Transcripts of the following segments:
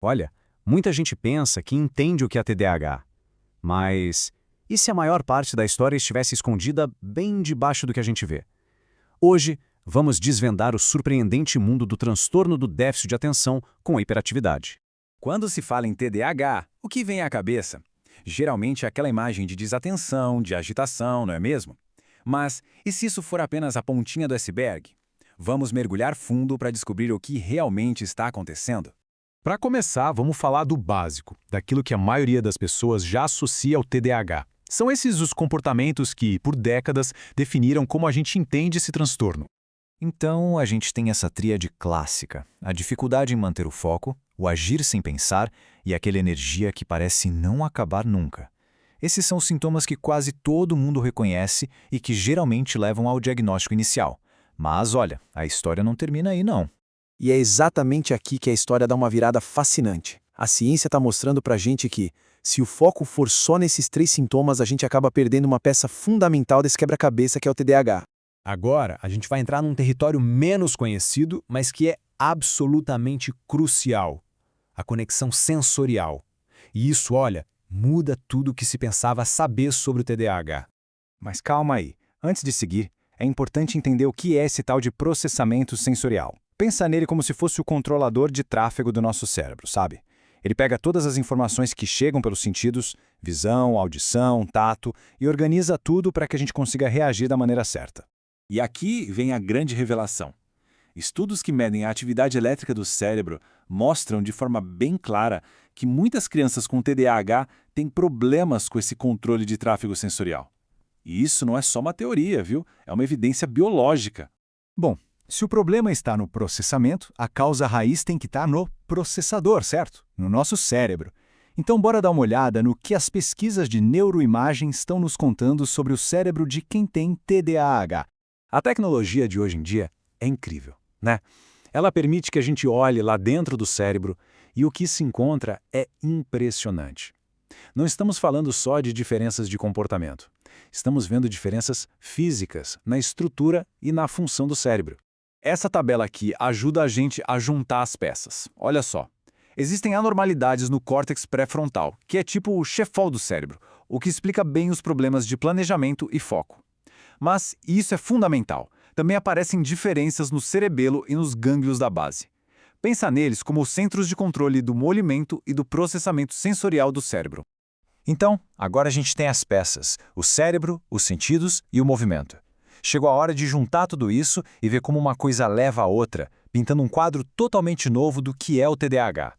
Olha, muita gente pensa que entende o que é TDAH, mas e se a maior parte da história estivesse escondida bem debaixo do que a gente vê? Hoje, vamos desvendar o surpreendente mundo do transtorno do déficit de atenção com a hiperatividade. Quando se fala em TDAH, o que vem à cabeça? Geralmente é aquela imagem de desatenção, de agitação, não é mesmo? Mas e se isso for apenas a pontinha do iceberg? Vamos mergulhar fundo para descobrir o que realmente está acontecendo. Para começar, vamos falar do básico, daquilo que a maioria das pessoas já associa ao TDAH. São esses os comportamentos que, por décadas, definiram como a gente entende esse transtorno. Então, a gente tem essa tríade clássica, a dificuldade em manter o foco, o agir sem pensar e aquela energia que parece não acabar nunca. Esses são os sintomas que quase todo mundo reconhece e que geralmente levam ao diagnóstico inicial. Mas olha, a história não termina aí não. E é exatamente aqui que a história dá uma virada fascinante. A ciência está mostrando pra gente que, se o foco for só nesses três sintomas, a gente acaba perdendo uma peça fundamental desse quebra-cabeça que é o TDAH. Agora, a gente vai entrar num território menos conhecido, mas que é absolutamente crucial: a conexão sensorial. E isso, olha, muda tudo o que se pensava saber sobre o TDAH. Mas calma aí, antes de seguir, é importante entender o que é esse tal de processamento sensorial. Pensa nele como se fosse o controlador de tráfego do nosso cérebro, sabe? Ele pega todas as informações que chegam pelos sentidos, visão, audição, tato, e organiza tudo para que a gente consiga reagir da maneira certa. E aqui vem a grande revelação. Estudos que medem a atividade elétrica do cérebro mostram de forma bem clara que muitas crianças com TDAH têm problemas com esse controle de tráfego sensorial. E isso não é só uma teoria, viu? É uma evidência biológica. Bom, se o problema está no processamento, a causa raiz tem que estar no processador, certo? No nosso cérebro. Então bora dar uma olhada no que as pesquisas de neuroimagem estão nos contando sobre o cérebro de quem tem TDAH. A tecnologia de hoje em dia é incrível, né? Ela permite que a gente olhe lá dentro do cérebro e o que se encontra é impressionante. Não estamos falando só de diferenças de comportamento. Estamos vendo diferenças físicas na estrutura e na função do cérebro. Essa tabela aqui ajuda a gente a juntar as peças. Olha só. Existem anormalidades no córtex pré-frontal, que é tipo o chefão do cérebro, o que explica bem os problemas de planejamento e foco. Mas isso é fundamental. Também aparecem diferenças no cerebelo e nos gânglios da base. Pensa neles como os centros de controle do movimento e do processamento sensorial do cérebro. Então, agora a gente tem as peças, o cérebro, os sentidos e o movimento. Chegou a hora de juntar tudo isso e ver como uma coisa leva a outra, pintando um quadro totalmente novo do que é o TDAH.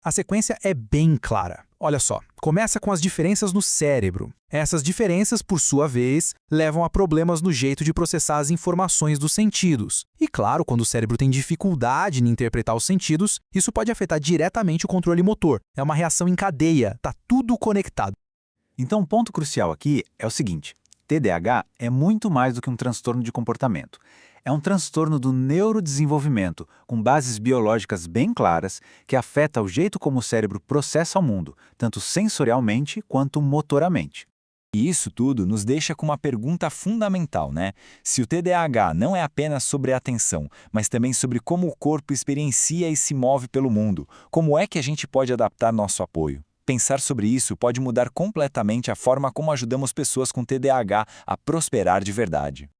A sequência é bem clara. Olha só, começa com as diferenças no cérebro. Essas diferenças, por sua vez, levam a problemas no jeito de processar as informações dos sentidos. E claro, quando o cérebro tem dificuldade em interpretar os sentidos, isso pode afetar diretamente o controle motor. É uma reação em cadeia, tá tudo conectado. Então, um ponto crucial aqui é o seguinte: TDAH é muito mais do que um transtorno de comportamento. É um transtorno do neurodesenvolvimento, com bases biológicas bem claras, que afeta o jeito como o cérebro processa o mundo, tanto sensorialmente quanto motoramente. E isso tudo nos deixa com uma pergunta fundamental, né? Se o TDAH não é apenas sobre a atenção, mas também sobre como o corpo experiencia e se move pelo mundo, como é que a gente pode adaptar nosso apoio? Pensar sobre isso pode mudar completamente a forma como ajudamos pessoas com TDAH a prosperar de verdade.